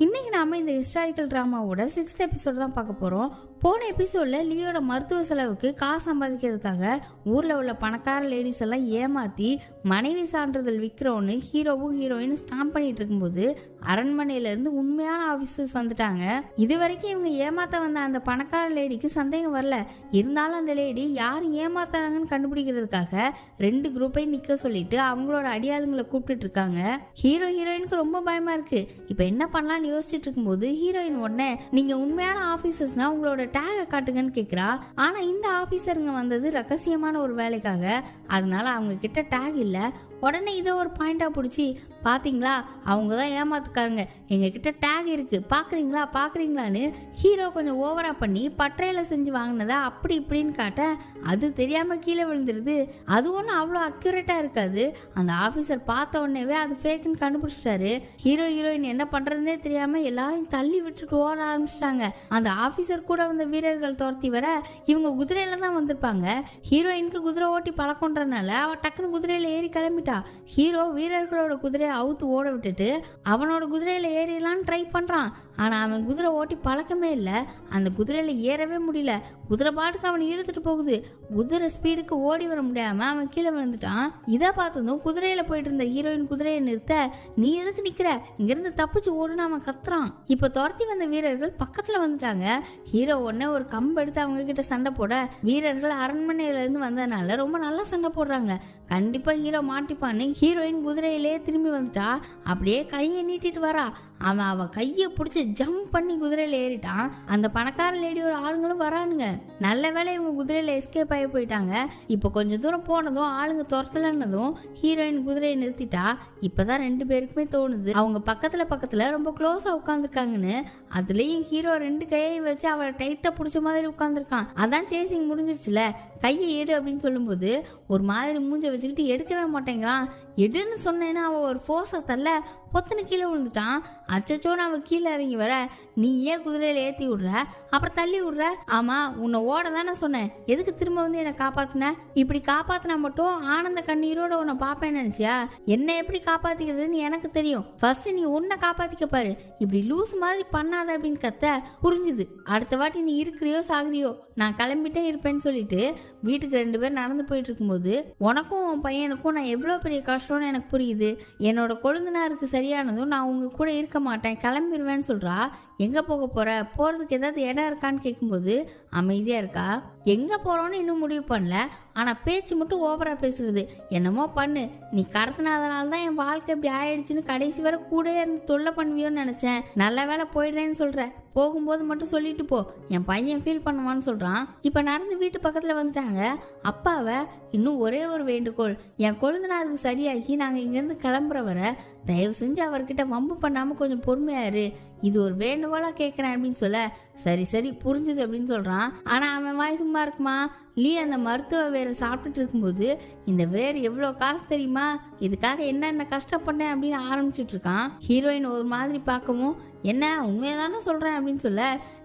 இன்னைக்கு நாம இந்த ஹிஸ்டாரிக்கல் டிராமாவோட 6th எபிசோட் தான் பார்க்க போறோம். போன எபிசோட்ல லியோட மருத்துவ செலவுக்கு காசு சம்பாதிக்கிறதுக்காக ஊர்ல உள்ள பணக்கார லேடிஸ் எல்லாம் ஏமாத்தி மனைவி சான்றிதழ் விற்கிறோன்னு ஹீரோவும் ஹீரோயினும் ஸ்டாம்ப் பண்ணிட்டு இருக்கும்போது அரண்மனையில இருந்து உண்மையான ஆபீசர்ஸ் வந்துட்டாங்க. இது வரைக்கும் இவங்க ஏமாத்த வந்த அந்த பணக்கார லேடிக்கு சந்தேகம் வரல. இருந்தாலும் அந்த லேடி யார் ஏமாத்தாங்கன்னு கண்டுபிடிக்கிறதுக்காக 2 குரூப்பையும் நிக்க சொல்லிட்டு அவங்களோட அடியாளுங்களை கூப்பிட்டு இருக்காங்க. ஹீரோ ஹீரோயினுக்கு ரொம்ப பயமா இருக்கு. இப்ப என்ன பண்ணலாம்னு யோசிச்சுட்டு இருக்கும்போது ஹீரோயின் உடனே நீங்க உண்மையான ஆபீசர்ஸ்னா உங்களோட டேக காட்டுங்கன்னு கேக்குறா. ஆனா இந்த ஆபீசருங்க வந்தது ரகசியமான ஒரு வேலைக்காக, அதனால அவங்க கிட்ட டேக் இல்ல. உடனே இதை ஒரு பாயிண்டா பிடிச்சி பாத்தீங்களா அவங்க தான் ஏமாத்துக்காருங்க, எங்க கிட்ட டேக் இருக்கு பாக்குறீங்களான்னு ஹீரோ கொஞ்சம் ஓவரா பண்ணி பட்டறையில செஞ்சு வாங்கினதா அப்படி இப்படின்னு காட்ட அது தெரியாம கீழே விழுந்துருது. அது ஒன்றும் அவ்வளோ அக்யூரேட்டா இருக்காது. அந்த ஆஃபீஸர் பார்த்த உடனேவே அது ஃபேக்குன்னு கண்டுபிடிச்சிட்டாரு. ஹீரோ ஹீரோயின் என்ன பண்றதுன்னே தெரியாம எல்லாரையும் தள்ளி விட்டுட்டு ஓட ஆரம்பிச்சிட்டாங்க. அந்த ஆஃபீஸர் கூட வந்த வீரர்கள் துரத்தி வர இவங்க குதிரையில தான் வந்திருப்பாங்க. ஹீரோயினுக்கு குதிரை ஓட்டி பழக்கன்றனால அவ டக்குன்னு குதிரையில ஏறி கிளம்பிட்டா. ஹீரோ வீரர்களோட குதிரையை அவுத்து ஓட விட்டுட்டு அவனோட குதிரையில ஏறிடலான்னு ட்ரை பண்றான். ஆனா அவன் குதிரை ஓட்டி பழக்கமே இல்லை. அந்த குதிரையில ஏறவே முடியல. குதிரை பாட்டுக்கு அவனை இழுத்துட்டு போகுது. குதிரை ஸ்பீடுக்கு ஓடி வர முடியாம அவன் கீழே விழுந்துட்டான். இதை பார்த்ததும் குதிரையில போயிட்டு இருந்த ஹீரோயின் குதிரையை நிறுத்த நீ எதுக்கு நிக்கிற, இங்கிருந்து தப்பிச்சு ஓடுன்னு அவன் கத்துறான். இப்ப துரத்தி வந்த வீரர்கள் பக்கத்துல வந்துட்டாங்க. ஹீரோ உடனே ஒரு கம்பு எடுத்து அவங்க கிட்ட சண்டை போட வீரர்கள் அரண்மனையில இருந்து வந்ததுனால ரொம்ப நல்லா சண்டை போடுறாங்க. கண்டிப்பா ஹீரோ மாட்டிப்பான்னு ஹீரோயின் குதிரையிலே திரும்பி வந்துட்டா. அப்படியே கையை நீட்டிட்டு வரா. அவ கையை பிடிச்சி ஜம்ப் பண்ணி குதிரையில ஏறிட்டான். அந்த பணக்கார லேடியோட ஆளுங்களும் வரானுங்க. நல்ல வேளை இவங்க குதிரையில எஸ்கேப் ஆகி போயிட்டாங்க. இப்ப கொஞ்சம் தூரம் போனதும் ஆளுங்க துரத்தலன்னதும் ஹீரோயின் குதிரையை நிறுத்திட்டா. இப்பதான் 2 பேருக்குமே தோணுது அவங்க பக்கத்துல ரொம்ப க்ளோஸா உட்காந்துருக்காங்கன்னு. அதுலயும் ஹீரோ 2 கையையும் வச்சு அவளை டைட்டா பிடிச்ச மாதிரி உட்காந்துருக்கான். அதான் சேசிங் முடிஞ்சிருச்சுல, கையை எடு அப்படின்னு சொல்லும்போது ஒரு மாதிரி மூஞ்ச வச்சுக்கிட்டு எடுக்கவே மாட்டேங்கிறான். எடுன்னு சொன்னேன்னா அவன் ஒரு ஃபோர்ஸை தள்ள பொத்துன்னு கீழே விழுந்துட்டான். அச்சச்சோன்னு அவன் கீழே இறங்கி வர நீ ஏன் குதிரையில ஏற்றி விடுற, அப்புறம் தள்ளி விடுற, ஆமா உன்னை ஓட தானே சொன்னேன், எதுக்கு திரும்ப வந்து என்னை காப்பாத்தின, இப்படி காப்பாத்தினா மட்டும் ஆனந்த கண்ணீரோட உன்னை பாப்பேன்னு நினைச்சியா, என்னை எப்படி காப்பாத்திக்கிறதுன்னு எனக்கு தெரியும், ஃபர்ஸ்ட் நீ உன்னை காப்பாத்திக்க பாரு, இப்படி லூஸ் மாதிரி பண்ணாத அப்படின்னு கத்த புரிஞ்சுது. அடுத்த வாட்டி நீ இருக்கிறியோ சாகுறியோ நான் கிளம்பிட்டே இருப்பேன்னு சொல்லிட்டு வீட்டுக்கு 2 பேர் நடந்து போயிட்டு இருக்கும்போது உனக்கும் உன் பையனுக்கும் நான் எவ்வளோ பெரிய கஷ்டம்னு எனக்கு புரியுது. என்னோட கொழுந்தனாருக்கு சரியானதும் நான் உங்க கூட இருக்க மாட்டேன் கிளம்பிடுவேன்னு சொல்றா. எங்க போறதுக்கு ஏதாவது இடம் இருக்கான்னு கேட்கும்போது அமைதியா இருக்கா. எங்க போறோன்னு இன்னும் முடிவு பண்ணல, ஆனா பேச்சு மட்டும் ஓவரா பேசுறது. என்னமோ பண்ணு, நீ கடத்தினாதனால தான் என் வாழ்க்கை இப்படி ஆயிடுச்சுன்னு கடைசி வரை கூட இருந்து தொல்லை பண்ணுவியோன்னு நினைச்சேன். நல்ல வேலை போயிடுறேன்னு சொல்ற, போகும்போது மட்டும் சொல்லிட்டு போ, என் பையன் ஃபீல் பண்ணுவான்னு சொல்றான். இப்ப நடந்து வீட்டு பக்கத்துல வந்துட்டாங்க. அப்பாவை இன்னும் ஒரே ஒரு வேண்டுகோள், என் கொழுந்தனாருக்கு சரியாகி நாங்க இங்கிருந்து கிளம்புற வர தயவு செஞ்சு அவர்கிட்ட வம்பு பண்ணாம கொஞ்சம் பொறுமையாரு, இது ஒரு வேண்டுகோளா கேட்கிறேன் அப்படின்னு சொல்ல சரி புரிஞ்சுது அப்படின்னு சொல்றான். ஆனா அவன் வாய் சும்மா இருக்குமா? லீ அந்த மருத்துவ வேற சாப்பிட்டுட்டு இருக்கும்போது இந்த வேர் எவ்வளோ காசு தெரியுமா, இதுக்காக என்னென்ன கஷ்டப்பட்டேன் அப்படின்னு ஆரம்பிச்சுட்டு இருக்கான். ஹீரோயின் ஒரு மாதிரி பார்க்கவும் என்ன உண்மையதானே சொல்றேன் அப்படின்னு சொல்ல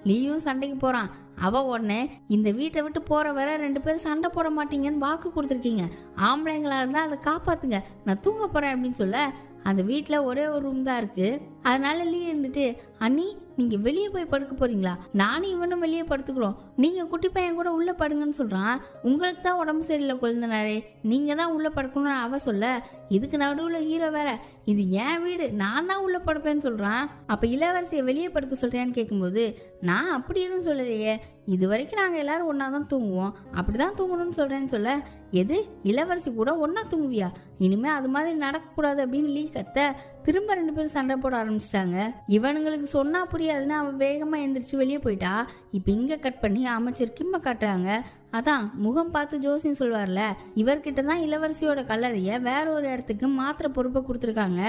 லீயும் சண்டைக்கு போறான். அவ உடனே இந்த வீட்டை விட்டு போற வர 2 பேரும் சண்டை போட மாட்டீங்கன்னு வாக்கு கொடுத்துருக்கீங்க, ஆம்பளைங்களா இருந்தா அதை காப்பாத்துங்க, நான் தூங்க போறேன் அப்படின்னு சொல்ல அந்த வீட்டில் ஒரே ஒரு ரூம் தான் இருக்கு. அதனால லீ இருந்துட்டு அண்ணி நீங்க வெளியே போய் படுக்க போறீங்களா, நானும் இவனும் வெளியே படுத்துக்கிறோம், நீங்க குட்டி பையன் கூட உள்ள படுங்கன்னு சொல்றான். உங்களுக்கு தான் உடம்பு சரியில்லை கொழுந்தனாரே, நீங்க தான் உள்ள படுக்கணும்னு அவ சொல்ல இதுக்கு நடுவுல ஹீரோ வேற இது என் வீடு நான் தான் உள்ள படுப்பேன்னு சொல்றான். அப்ப இளவரசியை வெளியே படுக்க சொல்றேன்னு கேட்கும்போது நான் அப்படி எதுவும் சொல்லலையே, இது வரைக்கும் நாங்க எல்லாரும் ஒன்னா தான் தூங்குவோம், அப்படிதான் தூங்கணும்னு சொல்றேன்னு சொல்ல எது இளவரசி கூட ஒன்னா தூங்குவியா, இனிமே அது மாதிரி நடக்கக்கூடாது அப்படின்னு லீ கத்த திரும்ப 2 பேரும் சண்டை போட ஆரம்பிச்சிட்டாங்க. இவனுங்களுக்கு சொன்னா புரியாதுன்னு அவன் வேகமா எந்திரிச்சு வெளியே போயிட்டா. இப்ப இங்க கட் பண்ணி அமைச்சர் கிம்ம காட்டுறாங்க. அதான் முகம் பார்த்து ஜோசியம் சொல்வார்ல, இவர்கிட்ட தான் இளவரசியோட கல்லறைய வேற ஒரு இடத்துக்கு மாத்திர பொறுப்பை கொடுத்துருக்காங்க.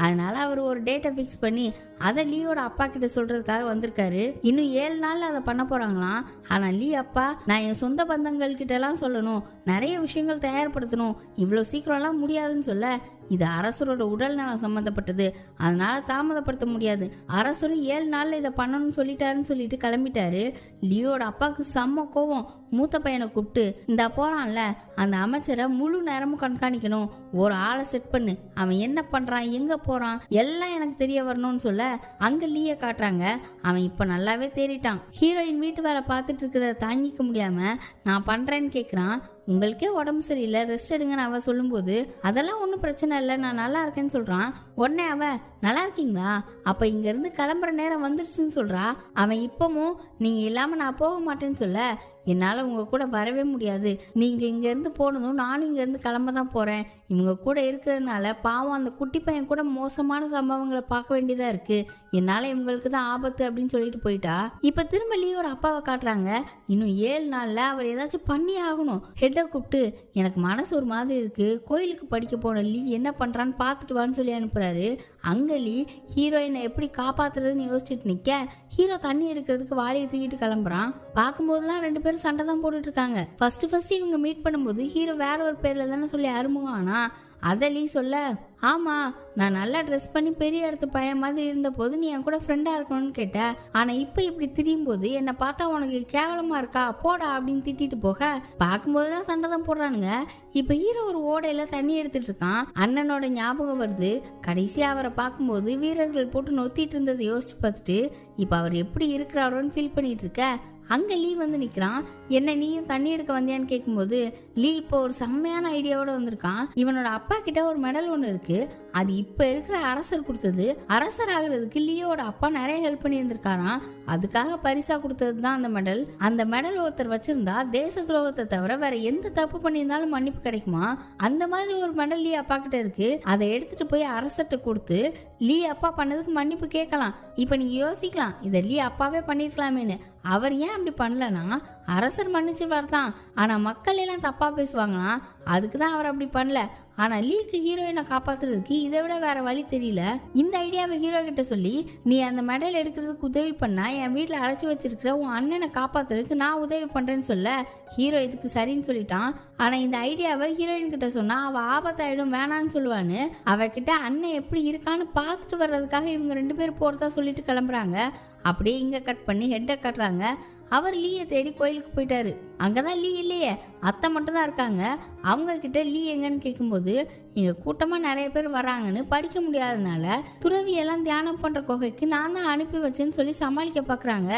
அதனால அவர் ஒரு டேட்டை ஃபிக்ஸ் பண்ணி அதை லீயோட அப்பா கிட்ட சொல்றதுக்காக வந்திருக்காரு. இன்னும் 7 நாள்ல அதை பண்ண போறாங்களாம். ஆனா லீ அப்பா நான் என் சொந்த பந்தங்கள் கிட்ட எல்லாம் சொல்லணும், நிறைய விஷயங்கள் தயார்படுத்தணும், இவ்வளவு சீக்கிரம் எல்லாம் முடியாதுன்னு சொல்ல இது அரசரோட உடல் நலம் சம்மந்தப்பட்டது, அதனால தாமதப்படுத்த முடியாது. அரசரும் 7 நாள்ல இதை பண்ணணும்னு சொல்லிட்டாருன்னு சொல்லிட்டு கிளம்பிட்டாரு. லியோட அப்பாவுக்கு செம்ம கோவம். மூத்த பையனை கூப்பிட்டு, இந்த போறான்ல அந்த அமைச்சரை முழு நேரமும் கண்காணிக்கணும், ஒரு ஆளை செட் பண்ணு, அவன் என்ன பண்றான் எங்க போறான் எல்லாம் எனக்கு தெரிய வரணும்னு சொல்ல அங்க லீய காட்டுறாங்க. அவன் இப்ப நல்லாவே தேறிட்டான். ஹீரோயின் வீட்டு வேலை பார்த்துட்டு இருக்கிறத தாங்கிக்க முடியாம நான் பண்றேன்னு கேக்குறான். உங்களுக்கே உடம்பு சரியில்லை, ரெஸ்ட் எடுங்கன்னு அவ சொல்லும்போது அதெல்லாம் ஒன்றும் பிரச்சனை இல்லை, நான் நல்லா இருக்கேன்னு சொல்றான். உடனே அவ நல்லா இருக்கீங்களா, அப்ப இங்க இருந்து கிளம்புற நேரம் வந்துடுச்சுன்னு சொல்றா. அவன் இப்பவும் நீங்க இல்லாம நான் போக மாட்டேன்னு சொல்ல, என்னால் உங்கள் கூட வரவே முடியாது, நீங்கள் இங்கேருந்து போனதும் நானும் இங்கேருந்து கிளம்ப தான் போகிறேன், இவங்க கூட இருக்கிறதுனால பாவம் அந்த குட்டி பையன் கூட மோசமான சம்பவங்களை பார்க்க வேண்டியதாக இருக்குது, என்னால் இவங்களுக்கு தான் ஆபத்து அப்படின்னு சொல்லிட்டு போயிட்டா. இப்போ திரும்ப லீயோட அப்பாவை காட்டுறாங்க. இன்னும் 7 நாளில் அவர் ஏதாச்சும் பண்ணி ஆகணும். ஹெட்டை கூப்பிட்டு, எனக்கு மனசு ஒரு மாதிரி இருக்குது, கோயிலுக்கு படிக்க போன லீ என்ன பண்ணுறான்னு பார்த்துட்டு வான்னு சொல்லி அனுப்புகிறாரு. அங்கே லீ ஹீரோயினை எப்படி காப்பாற்றுறதுன்னு யோசிச்சுட்டு நிற்க, ஹீரோ தண்ணி எடுக்கிறதுக்கு வாளியை தூக்கிட்டு கிளம்புறான். பார்க்கும்போதெல்லாம் 2 பேரும் சண்டை தான் போட்டுட்டு இருக்காங்க. ஃபர்ஸ்ட் இவங்க மீட் பண்ணும்போது ஹீரோ வேற ஒரு பேர்ல தானே சொல்லி அறிமுகம் ஆனா, அதை லீ சொல்ல, ஆமா நான் நல்லா ட்ரெஸ் பண்ணி பெரிய இடத்து பையன் மாதிரி இருந்த போது நீ என் கூட ஃப்ரெண்டா இருக்கணும்னு கேட்ட, ஆனா இப்ப இப்படி திரியும் போது என்னை பார்த்தா உனக்கு கேவலமா இருக்கா போடா அப்படின்னு திட்டிட்டு போக பார்க்கும்போதுதான் சண்டை தான் போடுறானுங்க. இப்ப ஹீரோ ஒரு ஓடையில தண்ணி எடுத்துட்டு இருக்கான். அண்ணனோட ஞாபகம் வருது. கடைசியா அவரை பார்க்கும்போது வீரர்கள் போட்டு நொத்திட்டு இருந்ததை யோசிச்சு பார்த்துட்டு இப்ப அவர் எப்படி இருக்கிறாரோன்னு ஃபீல் பண்ணிட்டு இருக்க. அங்கே லீ வந்து நிற்கிறான். என்ன நீயும் தண்ணி எடுக்க வந்தியான்னு கேட்கும்போது லீ இப்போ ஒரு செம்மையான ஐடியாவோட வந்திருக்கான். இவனோட அப்பா கிட்ட ஒரு மெடல் ஒன்று இருக்கு, அது இப்போ இருக்கிற அரசர் கொடுத்தது. அரசர் ஆகிறதுக்கு லீயோட அப்பா நிறைய ஹெல்ப் பண்ணி இருந்திருக்காராம், அதுக்காக பரிசா கொடுத்தது தான் அந்த மெடல். அந்த மெடல் ஒருத்தர் வச்சிருந்தா தேச துரோகத்தை தவிர வேற எந்த தப்பு பண்ணியிருந்தாலும் மன்னிப்பு கிடைக்குமா. அந்த மாதிரி ஒரு மெடல் லீ அப்பா கிட்ட இருக்கு. அதை எடுத்துட்டு போய் அரசர்கிட்ட கொடுத்து லீ அப்பா பண்ணதுக்கு மன்னிப்பு கேட்கலாம். இப்போ நீங்க யோசிக்கலாம், இதை லீ அப்பாவே பண்ணிருக்கலாமேன்னு. அவர் ஏன் அப்படி பண்ணலன்னா, அரசர் மன்னிச்சுவார் தான், ஆனா மக்கள் எல்லாம் தப்பா பேசுவாங்களாம், அதுக்கு தான் அவர் அப்படி பண்ணல. ஆனா லீக்கு ஹீரோயினை காப்பாத்துறதுக்கு இதை விட வேற வழி தெரியல. இந்த ஐடியாவை ஹீரோ கிட்ட சொல்லி, நீ அந்த மெடல் எடுக்கிறதுக்கு உதவி பண்ணா என் வீட்டுல அடைச்சி வச்சிருக்கிற உன் அண்ணனை காப்பாத்துறதுக்கு நான் உதவி பண்றேன்னு சொல்ல ஹீரோ இதுக்கு சரின்னு சொல்லிட்டான். ஆனா இந்த ஐடியாவை ஹீரோயின் கிட்ட சொன்னா அவ ஆபத்தாயிடும் வேணான்னு சொல்லுவான்னு அவகிட்ட அண்ணன் எப்படி இருக்கான்னு பார்த்துட்டு வர்றதுக்காக இவங்க 2 பேரும் போறதா சொல்லிட்டு கிளம்புறாங்க. அப்படியே இங்க கட் பண்ணி ஹெட்டை கட்டுறாங்க. அவர் லீயை தேடி கோயிலுக்கு போயிட்டாரு. அங்கதான் லீ இல்லையே, அத்தை மட்டும் தான் இருக்காங்க. அவங்க கிட்ட லீ எங்கன்னு கேட்கும்போது, இங்க கூட்டமா நிறைய பேர் வராங்கன்னு படிக்க முடியாதனால துறவியெல்லாம் தியானம் பண்ற குகைக்கு நான் தான் அனுப்பி வச்சேன்னு சொல்லி சமாளிக்க பாக்குறாங்க.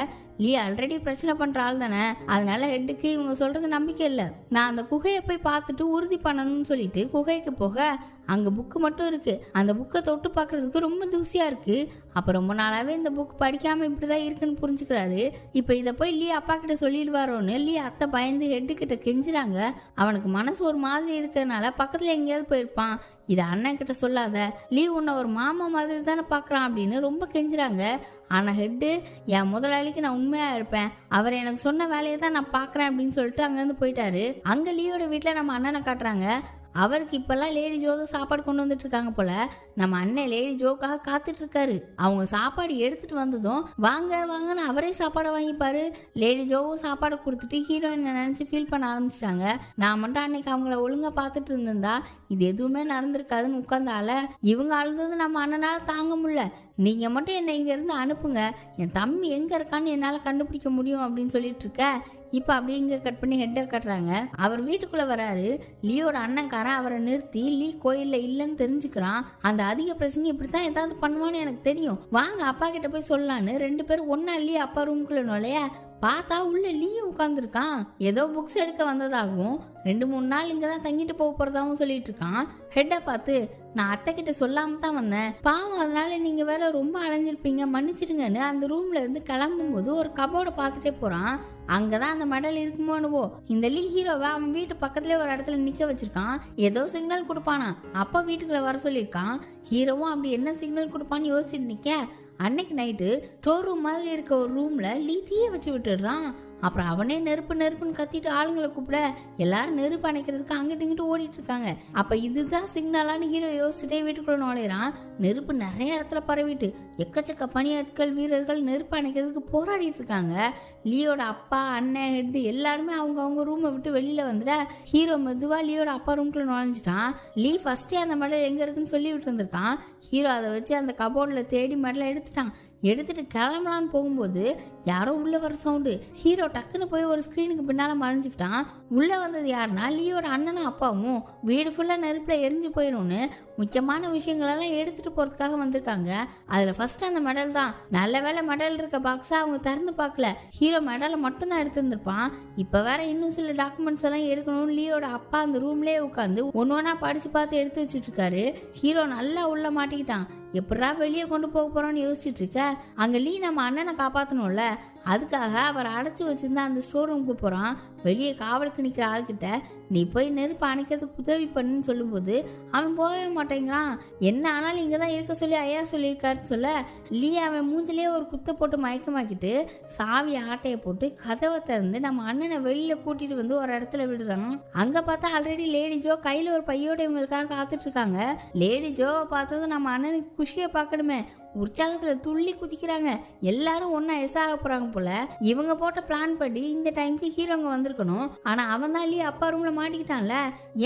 லீ ஆல்ரெடி பிரச்சனை பண்ற ஆள் தானே, அதனால ஹெட்டுக்கு இவங்க சொல்றது நம்பிக்கை இல்லை. நான் அந்த குகையை போய் பார்த்துட்டு உறுதி பண்ணணும்னு சொல்லிட்டு குகைக்கு போக அங்க புக்கு மட்டும் இருக்கு. அந்த புக்கை தொட்டு பார்க்கறதுக்கு ரொம்ப தூசியா இருக்கு. அப்ப ரொம்ப நாளாவே இந்த புக் படிக்காம இப்படிதான் இருக்குன்னு புரிஞ்சுக்கிறாரு. இப்ப இதை போய் லீ அப்பா கிட்ட சொல்லிடுவாரோன்னு லீ அத்தை பயந்து ஹெட்டு கிட்ட கெஞ்சுறாங்க. அவனுக்கு மனசு ஒரு மாதிரி இருக்கிறதுனால பக்கத்துல எங்கேயாவது போயிருப்பான், இதை அண்ணன் கிட்ட சொல்லாத, லீ உன்னை ஒரு மாமா மாதிரி தானே பாக்குறான் அப்படின்னு ரொம்ப கெஞ்சுறாங்க. ஆனா ஹெட்டு, என் முதலாளிக்கு நான் உண்மையா இருப்பேன், அவர் எனக்கு சொன்ன வேலையை தான் நான் பாக்குறேன் அப்படின்னு சொல்லிட்டு அங்கிருந்து போயிட்டாரு. அங்க லீயோட வீட்டுல நம்ம அண்ணனை காட்டுறாங்க. அவருக்கு இப்பெல்லாம் லேடி ஜோ தான் சாப்பாடு கொண்டு வந்துட்டு இருக்காங்க போல. நம்ம அண்ணன் லேடி ஜோக்காக காத்துட்டு இருக்காரு. அவங்க சாப்பாடு எடுத்துட்டு வந்ததும் வாங்க வாங்கன்னு அவரே சாப்பாடை வாங்கிப்பாரு. லேடி ஜோவும் சாப்பாடு கொடுத்துட்டு ஹீரோயின் நினைச்சு ஃபீல் பண்ண ஆரம்பிச்சிட்டாங்க. நான் மட்டும் அன்னைக்கு அவங்கள ஒழுங்கா பார்த்துட்டு இருந்திருந்தா இது எதுவுமே நடந்திருக்காதுன்னு உட்கார்ந்தால இவங்க அழுந்தது நம்ம அண்ணனால தாங்க முடியல. நீங்க மட்டும் என்னை இங்க இருந்து அனுப்புங்க, என் தம்பி எங்க இருக்கான்னு என்னால கண்டுபிடிக்க முடியும் அப்படின்னு சொல்லிட்டு இருக்க. இப்ப அப்படியே இங்க கட் பண்ணி ஹெட்டை கட்டுறாங்க. அவர் வீட்டுக்குள்ள வராரு. லீயோட அண்ணன்காரன் அவரை நிறுத்தி லீ கோயில்ல இல்லைன்னு தெரிஞ்சுக்கிறான். அந்த அதிக பிரசங்க இப்படித்தான் ஏதாவது பண்ணுவான்னு எனக்கு தெரியும், வாங்க அப்பா கிட்ட போய் சொல்லலான்னு 2 பேரும் ஒன்னா லீ அப்பா ரூமுக்குள்ள நுழைய பார்த்தா உள்ள லீயும் உட்காந்துருக்கான். ஏதோ புக்ஸ் எடுக்க வந்ததாகவும் 2-3 நாள் இங்கதான் தங்கிட்டு போறதாகவும் சொல்லிட்டு இருக்கான். ஹெட்டை பார்த்து, நான் அத்தை கிட்ட சொல்லாம தான் வந்தேன், பாவம் அதனால நீங்க வேற ரொம்ப அலைஞ்சிருப்பீங்க, மன்னிச்சிடுங்கன்னு அந்த ரூம்ல இருந்து கிளம்பும் போது ஒரு கபோர்டை பார்த்துட்டே போறான். அங்கதான் அந்த மெடல் இருக்குமோனுவோ. இந்த லீ ஹீரோவை அவன் வீட்டு பக்கத்துல ஒரு இடத்துல நிக்க வச்சிருக்கான். ஏதோ சிக்னல் கொடுப்பானா, அப்பா வீட்டுக்குள்ள வர சொல்லியிருக்கான். ஹீரோவும் அப்படி என்ன சிக்னல் கொடுப்பான்னு யோசிச்சுட்டு நிக்க, அன்னைக்கு நைட்டு ஸ்டோர் ரூம் மாதிரி இருக்க ஒரு ரூம்ல லீ தீய வச்சு விட்டுடுறான். அப்புறம் அவனே நெருப்பு நெருப்புன்னு கத்திட்டு ஆளுங்களை கூப்பிட எல்லாரும் நெருப்பு அணைக்கிறதுக்கு அங்கிட்டு இங்கிட்டு ஓடிட்டு இருக்காங்க. அப்ப இதுதான் சிக்னலான்னு ஹீரோ யோசிச்சுட்டே வீட்டுக்குள்ள நுழையிறான். நெருப்பு நிறைய இடத்துல பரவிட்டு எக்கச்சக்க பணியாட்கள் வீரர்கள் நெருப்பு அணைக்கிறதுக்கு போராடிட்டு இருக்காங்க. லியோட அப்பா அண்ணன் ஹெட் எல்லாருமே அவங்க ரூமை விட்டு வெளியில வந்துட ஹீரோ மெதுவா லியோட அப்பா ரூம்குள்ள நுழைஞ்சிட்டான். லீ ஃபர்ஸ்டே அந்த மெடல் எங்க இருக்குன்னு சொல்லி விட்டு வந்திருக்கான். ஹீரோ அதை வச்சு அந்த கபோர்டில் தேடி மெடலை எடுத்துட்டு கிளம்பலான்னு போகும்போது யாரோ உள்ள வர சவுண்டு. ஹீரோ டக்குன்னு போய் ஒரு ஸ்க்ரீனுக்கு பின்னால மறைஞ்சுக்கிட்டான். உள்ள வந்தது யாருன்னா லியோட அண்ணனும் அப்பாவும். வீடு ஃபுல்லா நெருப்புல எரிஞ்சு போயிடும்னு முக்கியமான விஷயங்களெல்லாம் எடுத்துட்டு போறதுக்காக வந்திருக்காங்க. அதுல ஃபர்ஸ்ட் அந்த மெடல் தான். நல்ல வேலை மெடல் இருக்க பாக்ஸா அவங்க திறந்து பார்க்கல. ஹீரோ மெடலை மட்டும் தான் எடுத்துருந்துருப்பான். இப்ப வேற இன்னும் சில டாக்குமெண்ட்ஸ் எல்லாம் எடுக்கணும்னு லியோட அப்பா அந்த ரூம்லயே உட்காந்து ஒன்னொன்னா படிச்சு பார்த்து எடுத்து வச்சுட்டு இருக்காரு. ஹீரோ நல்லா உள்ள மாட்டிக்கிட்டான். எப்படா வெளியே கொண்டு போக போறோம்னு யோசிச்சுட்டு இருக்க அங்க லீ நம்ம அண்ணனை காப்பாற்றணும்ல, அதுக்காக அவர் அடைச்சி வச்சிருந்தா அந்த ஸ்டோர் ரூமுக்கு போறான். வெளியே காவலுக்கு நிற்கிற ஆள்கிட்ட நீ போய் நெருப்பு அணைக்கிறதுக்கு உதவி பண்ணுன்னு சொல்லும்போது அவன் போகவே மாட்டேங்கிறான். என்ன ஆனாலும் இங்கே தான் இருக்க சொல்லி ஐயா சொல்லியிருக்காருன்னு சொல்ல லீ அவன் மூஞ்சிலே ஒரு குத்தை போட்டு மயக்கமாக்கிட்டு சாவி ஆட்டையை போட்டு கதவை திறந்து நம்ம அண்ணனை வெளியில கூட்டிட்டு வந்து ஒரு இடத்துல விடுறான். அங்க பார்த்தா ஆல்ரெடி லேடி ஜோ கையில ஒரு பையோட இவங்களுக்காக காத்துட்டு இருக்காங்க. லேடி ஜோவை பார்த்தது நம்ம அண்ணனுக்கு குஷியை பார்க்கணுமே, உற்சாகத்துல துள்ளி குதிக்கிறாங்க. எல்லாரும் ஒன்னா எசாக போறாங்க போல. இவங்க போட்ட பிளான் படி இந்த டைம்க்கு ஹீரோங்க வந்திருக்கணும். ஆனா அவன் தான் லீ அப்பா ரூம்ல மாட்டிக்கிட்டான்ல.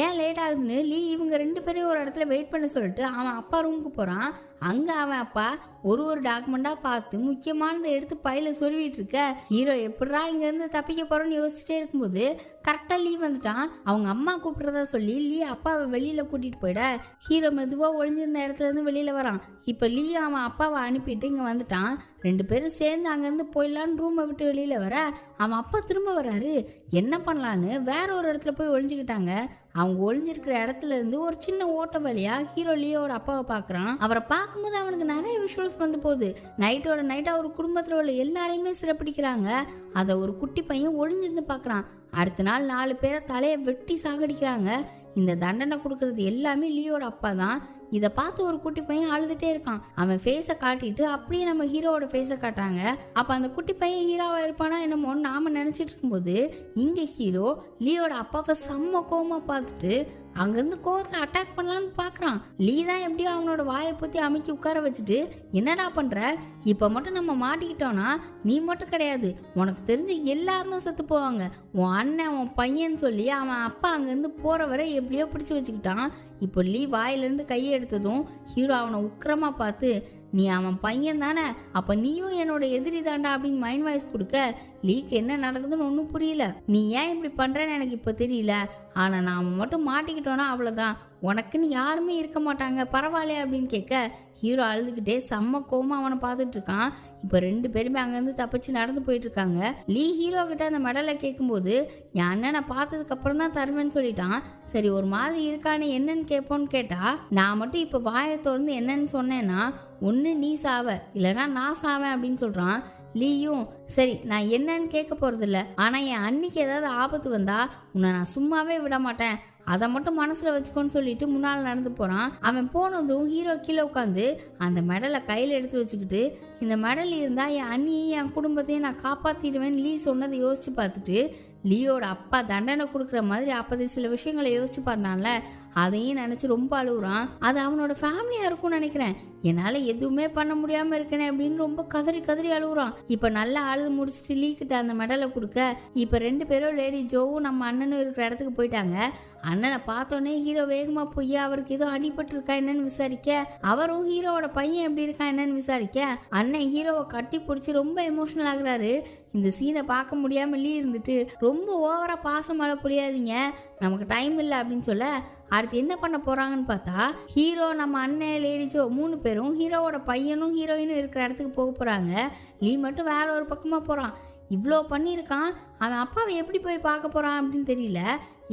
ஏன் லேட் ஆகுதுன்னு லீ இவங்க 2 பேரையும் ஒரு இடத்துல வெயிட் பண்ண சொல்லிட்டு அவன் அப்பா ரூமுக்கு போறான். அங்க அவன் அப்பா ஒரு டாக்குமெண்டா பார்த்து முக்கியமானதை எடுத்து பையில சொருவிட்டு இருக்க ஹீரோ எப்படா இங்க இருந்து தப்பிக்க போறோம்னு யோசிச்சுட்டே இருக்கும்போது கரெக்டா லீ வந்துட்டான். அவங்க அம்மா கூப்பிடுறதா சொல்லி லீ அப்பாவை வெளியில கூட்டிட்டு போயிட ஹீரோ மெதுவா ஒளிஞ்சிருந்த இடத்துல இருந்து வெளியில வரான். இப்ப லீ அவன் அப்பாவை அனுப்பிட்டு இங்க வந்துட்டான். 2 பேரும் சேர்ந்து அங்கேருந்து போயிடலான்னு ரூமை விட்டு வெளியில வர அவன் அப்பா திரும்ப வர்றாரு. என்ன பண்ணலான்னு வேற ஒரு இடத்துல போய் ஒளிஞ்சுக்கிட்டாங்க. அவங்க ஒளிஞ்சிருக்கிற இடத்துல இருந்து ஒரு சின்ன ஓட்ட வழியா ஹீரோ லியோட அப்பாவை பாக்குறான். அவரை பார்க்கும்போது அவனுக்கு நிறைய விஷுவல்ஸ் வந்து போகுது. நைட்டோட நைட்டா ஒரு குடும்பத்துல உள்ள எல்லாரையுமே சிறப்பிடிக்கிறாங்க. அதை ஒரு குட்டி பையன் ஒளிஞ்சிருந்து பாக்குறான். அடுத்த நாள் 4 பேரை தலையை வெட்டி சாகடிக்கிறாங்க. இந்த தண்டனை கொடுக்கறது எல்லாமே லியோட அப்பா தான். இதை பார்த்து ஒரு குட்டி பையன் அழுதுட்டே இருக்கான். அவன் ஃபேஸை காட்டிட்டு அப்படியே நம்ம ஹீரோவோட ஃபேஸை காட்டுறாங்க. அப்போ அந்த குட்டி பையன் ஹீரோவா இருப்பானா என்னமோ நாம நினைச்சிட்டு இருக்கும்போது இங்க ஹீரோ லியோட அப்பாவை செம்ம கோவமா பார்த்துட்டு அங்கிருந்து கோவத்துல அட்டாக் பண்ணலான்னு பாக்குறான். லீ தான் எப்படியோ அவனோட வாயை பத்தி அமைக்கி உட்கார வச்சுட்டு என்னடா பண்ற, இப்ப மட்டும் நம்ம மாட்டிக்கிட்டோம்னா நீ மட்டும் கிடையாது, உனக்கு தெரிஞ்சு எல்லாரும் தான் செத்து போவாங்க, உன் அண்ணன் உன் பையன் சொல்லி அவன் அப்பா அங்கிருந்து போற வரை எப்படியோ பிடிச்சு வச்சுக்கிட்டான். இப்போ லீ வாயிலிருந்து கையை எடுத்ததும் ஹீரோ அவனை உக்கிரமா பார்த்து நீ அவன் பையன் தானே, அப்ப நீயும் என்னோட எதிரி தாண்டா அப்படின்னு மைண்ட் வாய்ஸ் கொடுக்க லீக்கு என்ன நடக்குதுன்னு ஒன்றும் புரியல. நீ ஏன் இப்படி பண்றேன்னு எனக்கு இப்ப தெரியல, ஆனா நாம மட்டும் மாட்டிக்கிட்டோன்னா அவ்வளவுதான், உனக்குன்னு யாருமே இருக்க மாட்டாங்க, பரவாயில்லையா அப்படின்னு கேட்க ஹீரோ அழுதுகிட்டே செம்ம கோவமா அவனை பார்த்துட்டு இருக்கான். இப்போ 2 பேருமே அங்கேருந்து தப்பிச்சு நடந்து போயிட்டு இருக்காங்க. லீ ஹீரோ கிட்ட அந்த மெடலை கேட்கும்போது என் அண்ணனை பார்த்ததுக்கு அப்புறம் தான் தருவேன்னு சொல்லிட்டான். சரி ஒரு மாதிரி இருக்கானே என்னன்னு கேட்போன்னு கேட்டா நான் மட்டும் இப்போ வாயை திறந்து என்னன்னு சொன்னேன்னா ஒன்று நீ சாவ இல்லைன்னா நான் சாவேன் அப்படின்னு சொல்றான். லீயும் சரி நான் என்னன்னு கேட்க போறதில்ல, ஆனா என் அன்னைக்கு ஏதாவது ஆபத்து வந்தா உன்னை நான் சும்மாவே விட மாட்டேன், அதை மட்டும் மனசுல வச்சுக்கோன்னு சொல்லிட்டு முன்னால் நடந்து போறான். அவன் போனதும் ஹீரோ கீழே உட்காந்து அந்த மெடலை கையில எடுத்து வச்சுக்கிட்டு இந்த மெடல் இருந்தா என் அண்ணியையும் என் குடும்பத்தையும் நான் காப்பாத்திடுவேன்னு லீ சொன்னதை யோசிச்சு பார்த்துட்டு லியோட அப்பா தண்டனை கொடுக்குற மாதிரி அப்போது சில விஷயங்களை யோசிச்சு பார்த்தான்ல அதையும் நினைச்சு ரொம்ப அழுகுறான். அது அவனோட ஃபேமிலியா இருக்கும்னு நினைக்கிறேன். என்னால எதுவுமே பண்ண முடியாம இருக்கேனே அப்படின்னு ரொம்ப கதறி கதறி அழுகுறான். இப்ப நல்லா அழுது முடிச்சுட்டு லீ கிட்ட அந்த மெடலை கொடுக்க இப்ப 2 பேரும் லேடி ஜோவும் நம்ம அண்ணனும் இருக்கிற இடத்துக்கு போயிட்டாங்க. அண்ணனை பார்த்தோன்னே ஹீரோ வேகமா போய் அவருக்கு ஏதோ அடிபட்டு இருக்கா என்னன்னு விசாரிக்க அவரும் ஹீரோவோட பையன் எப்படி இருக்கா என்னன்னு விசாரிக்க அண்ணன் ஹீரோவை கட்டி பிடிச்சி ரொம்ப எமோஷனல் ஆகுறாரு. இந்த சீனை பார்க்க முடியாம லீ இருந்துட்டு ரொம்ப ஓவரா பாசம் மழை புரியாதீங்க, நமக்கு டைம் இல்லை அப்படின்னு சொல்ல அடுத்து என்ன பண்ண போறாங்கன்னு பார்த்தா ஹீரோ நம்ம அண்ணன் லேடி ஜோ 3 பேரும் ஹீரோவோட பையனும் ஹீரோயினும் இருக்கிற இடத்துக்கு போக போறாங்க. லீ மட்டும் வேற ஒரு பக்கமா போறான். இவ்வளோ பண்ணியிருக்கான், அவன் அப்பாவை எப்படி போய் பார்க்க போறான் அப்படின்னு தெரியல.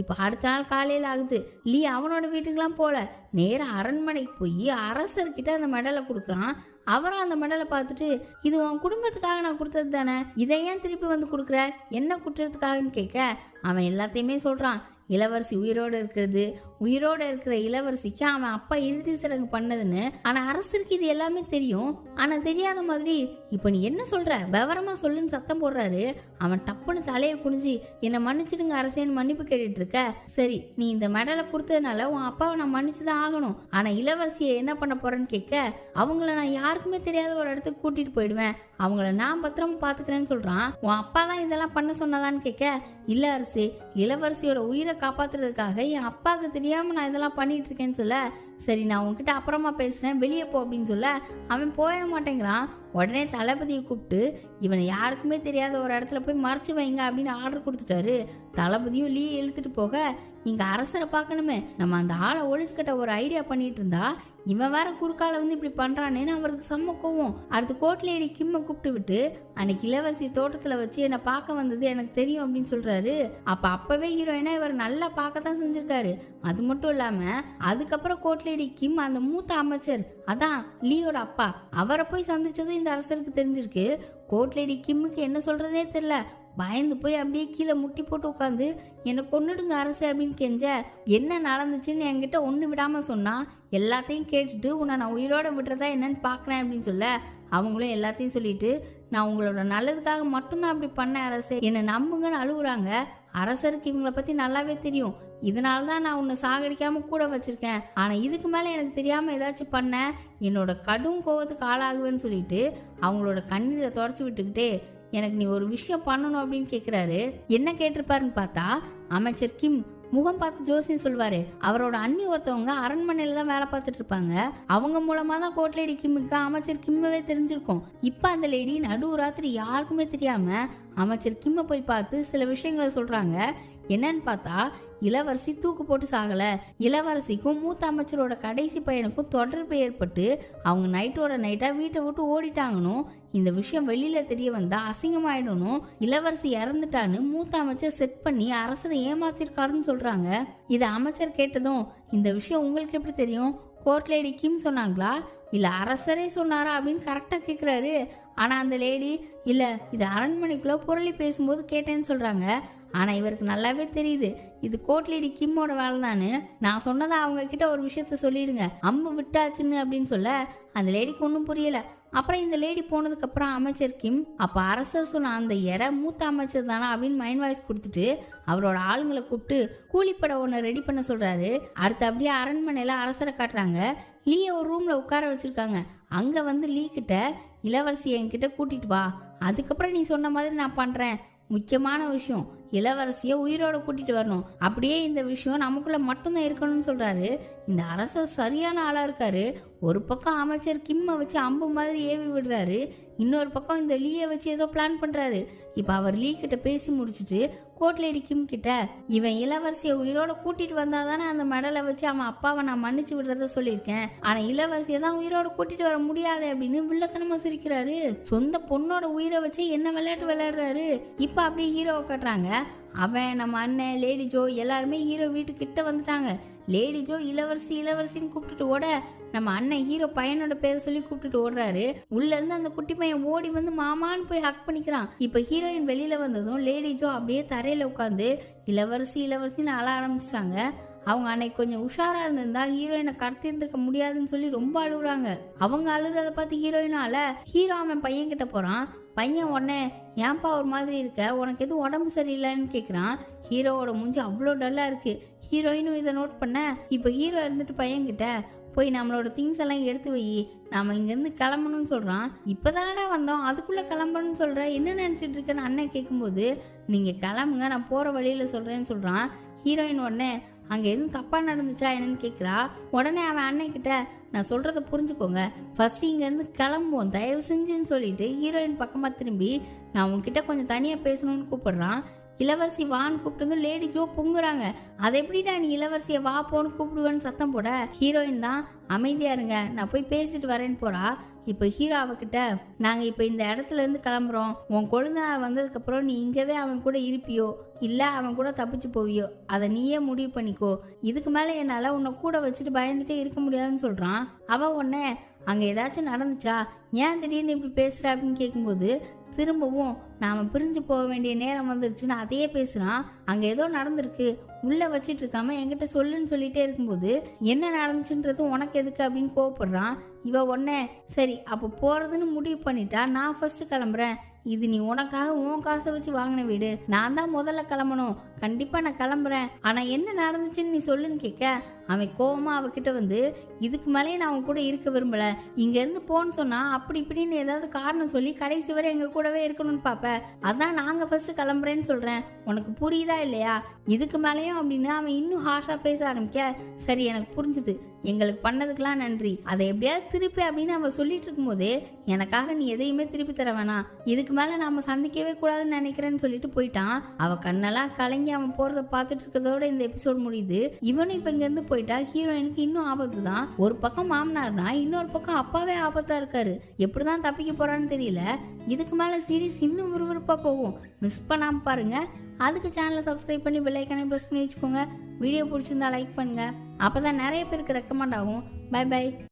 இப்போ அடுத்த நாள் காலையில் ஆகுது. லீ அவனோட வீட்டுக்கெல்லாம் போல நேராக அரண்மனைக்கு போய் அரசர்கிட்ட அந்த மெடலை கொடுக்குறான். அவரும் அந்த மெடலை பார்த்துட்டு இது உன் குடும்பத்துக்காக நான் கொடுத்தது தானே, இதை ஏன் திருப்பி வந்து கொடுக்குற, என்ன குற்றத்துக்காகன்னு கேட்க அவன் எல்லாத்தையுமே சொல்றான். இளவரசி உயிரோடு இருக்கிறது, உயிரோட இருக்கிற இளவரசிக்கு அவன் அப்பா இறுதி சடங்கு பண்ணதுன்னு. ஆனா அரசருக்கு இது எல்லாமே தெரியும். ஆனா தெரியாத மாதிரி இப்ப நீ என்ன சொல்ற, விவரமா சொல்லுன்னு சத்தம் போடுறாரு. அவன் டப்புன்னு தலையை குனிஞ்சு என்னை மன்னிச்சிடுங்க அரசேன்னு மன்னிப்பு கேட்டுட்டு இருக்க. சரி, நீ இந்த மெடலை கொடுத்ததுனால உன் அப்பாவை நான் மன்னிச்சுதான் ஆகணும். ஆனா இளவரசியை என்ன பண்ண போறேன்னு கேட்க, அவங்கள நான் யாருக்குமே தெரியாத ஒரு இடத்துக்கு கூட்டிட்டு போயிடுவேன், அவங்கள நான் பத்திரமா பாத்துக்கிறேன்னு சொல்றான். உன் அப்பா தான் இதெல்லாம் பண்ண சொன்னதான்னு கேட்க, இல்ல அரசே, இளவரசியோட உயிரை காப்பாத்துறதுக்காக என் அப்பாவுக்கு தெரியாம நான் இதெல்லாம் பண்ணிட்டு இருக்கேன்னு சொல்ல, சரி நான் உன்கிட்ட அப்புறமா பேசுறேன், வெளியே போ அப்படின்னு சொல்ல அவன் போய மாட்டேங்கிறான். உடனே தளபதியை கூப்பிட்டு இவனை யாருக்குமே தெரியாத ஒரு இடத்துல போய் மறைச்சு வைங்க அப்படின்னு ஆர்டர் கொடுத்துட்டாரு. தளபதியும் லீ இழுத்துட்டு போக, இங்க அரசரை பார்க்கணுமே, நம்ம அந்த ஆளை ஒழிச்சுக்கிட்ட ஒரு ஐடியா பண்ணிட்டு இருந்தா இவன் வேற குறுக்கால வந்து இப்படி பண்றானேன்னு அவருக்கு செம்ம கோவம். அடுத்து கோட்லேடி கிம்ம கூப்பிட்டு விட்டு, அன்னைக்கு இளவரசி தோட்டத்துல வச்சு என்னை பார்க்க வந்தது எனக்கு தெரியும் அப்படின்னு சொல்றாரு. அப்பவே ஹீரோயினா இவர் நல்லா பார்க்கத்தான் செஞ்சிருக்காரு. அது மட்டும் இல்லாம அதுக்கப்புறம் கோட்லேடி கிம் அந்த மூத்த அமைச்சர், அதான் லீயோட அப்பா, அவரை போய் சந்திச்சதும் இந்த அரசருக்கு தெரிஞ்சிருக்கு. கோட்லேடி கிம்முக்கு என்ன சொல்றதே தெரியல. பயந்து போய் அப்படியே கீழே முட்டி போட்டு உட்காந்து என்னை கொன்னுடுங்க அரசு அப்படின்னு கெஞ்ச, என்ன நடந்துச்சுன்னு என்கிட்ட ஒன்று விடாம சொன்னா, எல்லாத்தையும் கேட்டுட்டு உன்னை நான் உயிரோட விடுறதா என்னன்னு பார்க்குறேன் அப்படின்னு சொல்ல, அவங்களும் எல்லாத்தையும் சொல்லிட்டு நான் உங்களோட நல்லதுக்காக மட்டும்தான் அப்படி பண்ணேன் அரசே, என்னை நம்புங்கன்னு அழுகுறாங்க. அரசருக்கு இவங்களை பற்றி நல்லாவே தெரியும். இதனால தான் நான் உன்னை சாகடிக்காம கூட வச்சிருக்கேன். ஆனால் இதுக்கு மேலே எனக்கு தெரியாமல் ஏதாச்சும் பண்ண என்னோட கடும் கோவத்துக்கு ஆளாகுவேன்னு சொல்லிட்டு அவங்களோட கண்ணீரை தொடச்சி விட்டுக்கிட்டே, எனக்கு நீ ஒரு விஷயம் பண்ணணும் அப்படின்னு கேட்குறாரு. என்ன கேட்டிருப்பாருன்னு பார்த்தா, அமைச்சர் கிம் முகம் பார்த்து ஜோசியம் சொல்வாரு. அவரோட அண்ணி ஒருத்தவங்க அரண்மனையில தான் வேலை பார்த்துட்டு இருப்பாங்க. அவங்க மூலமா தான் கோட்லேடி கிம்முக்கு அமைச்சர் கிம்மவே தெரிஞ்சிருக்கும். இப்ப அந்த லேடி நடுராத்திரி யாருக்குமே தெரியாம அமைச்சர் கிம்ம போய் பார்த்து சில விஷயங்களை சொல்றாங்க. என்னன்னு பார்த்தா, இளவரசி தூக்கு போட்டு சாகல, இளவரசிக்கும் மூத்த அமைச்சரோட கடைசி பையனுக்கும் தொடர்பு ஏற்பட்டு அவங்க நைட்டோட நைட்டா வீட்டை விட்டு ஓடிட்டாங்கன்னு, இந்த விஷயம் வெளியில தெரிய வந்தா அசிங்கமாயிடணும், இளவரசி இறந்துட்டான்னு மூத்த அமைச்சர் செட் பண்ணி அரசரை ஏமாத்திருக்காருன்னு சொல்றாங்க. இதை அமைச்சர் கேட்டதும், இந்த விஷயம் உங்களுக்கு எப்படி தெரியும், கோர்ட்லேடி கிம் சொன்னாங்களா இல்ல அரசரே சொன்னாரா அப்படின்னு கரெக்டா கேக்குறாரு. ஆனா அந்த லேடி, இல்ல இது அரண்மனைக்குள்ள புரளி பேசும்போது கேட்டேன்னு சொல்றாங்க. ஆனா இவருக்கு நல்லாவே தெரியுது இது கோட்லேடி கிம்மோட வேலை தானு. நான் சொன்னதா அவங்க கிட்ட ஒரு விஷயத்த சொல்லிடுங்க, அம்பு விட்டாச்சுன்னு அப்படின்னு சொல்ல அந்த லேடிக்கு ஒன்றும் புரியல. அப்புறம் இந்த லேடி போனதுக்கு அப்புறம் அமைச்சர் கிம், அப்ப அரசர் சொன்ன அந்த மூத்த அமைச்சர் தானா அப்படின்னு மைண்ட் வாய்ஸ் கொடுத்துட்டு அவரோட ஆளுங்களை கூப்பிட்டு கூலிப்பட ஒன்று ரெடி பண்ண சொல்றாரு. அடுத்து அப்படியே அரண்மனையில அரசரை காட்டுறாங்க. லீயை ஒரு ரூம்ல உட்கார வச்சிருக்காங்க. அங்க வந்து லீ கிட்ட, இளவரசி என்கிட்ட கூட்டிட்டு வா, அதுக்கப்புறம் நீ சொன்ன மாதிரி நான் பண்றேன், முக்கியமான விஷயம் இளவரசியை உயிரோட கூட்டிட்டு வரணும், அப்படியே இந்த விஷயம் நமக்குள்ள மட்டும்தான் இருக்கணும்னு சொல்றாரு. இந்த அரசர் சரியான ஆளா இருக்காரு. ஒரு பக்கம் அமைச்சர் கிம்ம வச்சு அம்பு மாதிரி ஏவி விடுறாரு, இன்னொரு பக்கம் இந்த லீயை வச்சு ஏதோ பிளான் பண்றாரு. இப்ப அவர் லீ கிட்ட பேசி முடிச்சுட்டு கோட்லேடி கிம் கிட்ட, இவன் இளவரசியை உயிரோட கூட்டிட்டு வந்தாதானே அந்த மெடலை வச்சு அவன் அப்பாவை நான் மன்னிச்சு விடுறத சொல்லியிருக்கேன், ஆனா இளவரசியை தான் உயிரோட கூட்டிட்டு வர முடியாது அப்படின்னு வில்லத்தனமா சிரிக்கிறாரு. சொந்த பொண்ணோட உயிரை வச்சு என்ன விளையாட்டு விளையாடுறாரு. இப்ப அப்படியே ஹீரோவை காட்டுறாங்க. அவன், நம்ம அண்ணன், லேடி ஜோ எல்லாருமே ஹீரோ வீட்டுக்கிட்ட வந்துட்டாங்க. லேடி ஜோ இளவரசி இளவரசின்னு கூப்பிட்டுட்டு ஓட, நம்ம அண்ணன் ஹீரோ பையனோட பேரை சொல்லி கூப்பிட்டுட்டு ஓடுறாரு. உள்ள இருந்து அந்த குட்டி பையன் ஓடி வந்து மாமான்னு போய் ஹக் பண்ணிக்கிறான். இப்ப ஹீரோயின் வெளியில வந்ததும் லேடி ஜோ அப்படியே தரையில உட்காந்து இளவரசி இளவரசின்னு அழ ஆரம்பிச்சிட்டாங்க. அவங்க அன்னைக்கு கொஞ்சம் உஷாரா இருந்திருந்தா ஹீரோயினை கடத்தி இருந்திருக்க முடியாதுன்னு சொல்லி ரொம்ப அழுகுறாங்க. அவங்க அழுகிறத பார்த்து ஹீரோயினால, ஹீரோ அவன் பையன் கிட்ட போறான். பையன் உடனே, ஏன்பா ஒரு மாதிரி இருக்க, உனக்கு எதுவும் உடம்பு சரியில்லைன்னு கேட்குறான். ஹீரோவோட மூஞ்சி அவ்வளோ டல்லாக இருக்கு. ஹீரோயினும் இதை நோட் பண்ண, இப்போ ஹீரோ இருந்துட்டு பையன்கிட்ட, போய் நம்மளோட திங்ஸ் எல்லாம் எடுத்து வை, நாம இங்கேருந்து கிளம்பணும்னு சொல்கிறான். இப்போதானடா வந்தோம், அதுக்குள்ளே கிளம்பணும்னு சொல்கிற, என்ன நினச்சிட்டு இருக்கேன்னு அண்ணன் கேட்கும்போது, நீங்கள் கிளம்புங்க, நான் போகிற வழியில் சொல்கிறேன்னு சொல்கிறான். ஹீரோயின் உடனே, அங்கே எதுவும் தப்பாக நடந்துச்சா என்னன்னு கேட்குறா. உடனே அவன் அண்ணன்கிட்ட, நான் சொல்கிறத புரிஞ்சுக்கோங்க, ஃபர்ஸ்ட் இங்கேருந்து கிளம்புவோம் தயவு செஞ்சுன்னு சொல்லிட்டு ஹீரோயின் பக்கமாக திரும்பி, நான் உன்கிட்ட கொஞ்சம் தனியாக பேசணும்னு கூப்பிடுறான். இளவரசி வான்னு கூப்பிட்டு லேடி ஜோ பொங்குறாங்க. அதை எப்படிடா நீ இளவரசியை வா போன்னு கூப்பிடுவேன்னு சத்தம் போட, ஹீரோயின் தான் அமைதியா இருங்க நான் போய் பேசிட்டு வரேன்னு போறா. இப்போ ஹீரோ அவகிட்ட, நாங்கள் இப்போ இந்த இடத்துல இருந்து கிளம்புறோம், உன் கொழுந்தனார் வந்ததுக்கப்புறம் நீ இங்கவே அவன் கூட இருப்பியோ இல்லை அவன் கூட தப்பிச்சு போவியோ அதை நீயே முடிவு பண்ணிக்கோ, இதுக்கு மேலே என்னால் உன்னை கூட வச்சுட்டு பயந்துட்டே இருக்க முடியாதுன்னு சொல்கிறான். அவன் உடனே, அங்கே ஏதாச்சும் நடந்துச்சா, ஏன் திடீர்னு இப்படி பேசுகிற அப்படின்னு கேட்கும்போது திரும்பவும் நாம் பிரிஞ்சு போக வேண்டிய நேரம் வந்துருச்சுன்னு அதையே பேசுகிறான். அங்கே ஏதோ நடந்திருக்கு, உள்ள வச்சிட்டு இருக்காம என்கிட்ட சொல்லுன்னு சொல்லிட்டே இருக்கும்போது என்ன நடந்துச்சுன்றது உனக்கு எதுக்கு அப்படின்னு கோவப்படுறான். இவ உடனே சரி அப்போ போறதுன்னு முடிவு பண்ணிட்டா நான் ஃபர்ஸ்ட் கிளம்புறேன். இது நீ உனக்காக உன் காசை வச்சு வாங்கின வீடு, நான் தான் முதல்ல கிளம்பணும், கண்டிப்பா நான் கிளம்புறேன், ஆனா என்ன நடந்துச்சுன்னு நீ சொல்லுன்னு கேட்க அவன் கோவமா அவகிட்ட வந்து இதுக்கு மேலேயே நான் அவன் கூட இருக்க விரும்பல, இங்க இருந்து போன்னு சொன்னா அப்படி இப்படின்னு ஏதாவது காரணம் சொல்லி கடைசி வரை எங்க கூடவே இருக்கணும்னு பாப்ப, அதான் நாங்க ஃபர்ஸ்ட் கிளம்புறேன்னு சொல்றேன், உனக்கு புரியுதா இல்லையா, இதுக்கு மேலேயும் அப்படின்னு அவன் இன்னும் ஹார்ஷா பேச ஆரம்பிக்க சரி எனக்கு புரிஞ்சுது, எங்களுக்கு பண்ணதுக்கெல்லாம் நன்றி, அதை எப்படியாவது திருப்பி அப்படின்னு அவன் சொல்லிட்டு இருக்கும் போதே எனக்காக நீ எதையுமே திருப்பி தர வேணாம், இதுக்கு மேல நாம சந்திக்கவே கூடாதுன்னு நினைக்கிறேன்னு சொல்லிட்டு போயிட்டான். அவ கண்ணெல்லாம் கலங்கி அவன் போறத பார்த்துட்டு இருக்கிறதோட இந்த எபிசோட் முடியுது. இவனும் இப்ப இங்க இருந்து போயிட்டா ஹீரோயினுக்கு இன்னும் ஆபத்து தான். ஒரு பக்கம் மாமனார்னா இன்னொரு பக்கம் அப்பாவே ஆபத்தா இருக்காரு. எப்படிதான் தப்பிக்க போறான்னு தெரியல. இதுக்கு மேல சீரிஸ் இன்னும் விறுவிறுப்பா போகும். மிஸ் பண்ணாம பாருங்க. அதுக்கு சேனலை சப்ஸ்கிரைப் பண்ணி பெல் ஐக்கானை பிரஸ் பண்ணி வச்சுக்கோங்க. வீடியோ பிடிச்சிருந்தா லைக் பண்ணுங்க. அப்பதான் நிறைய பேருக்கு ரெக்கமெண்ட் ஆகும். Bye by.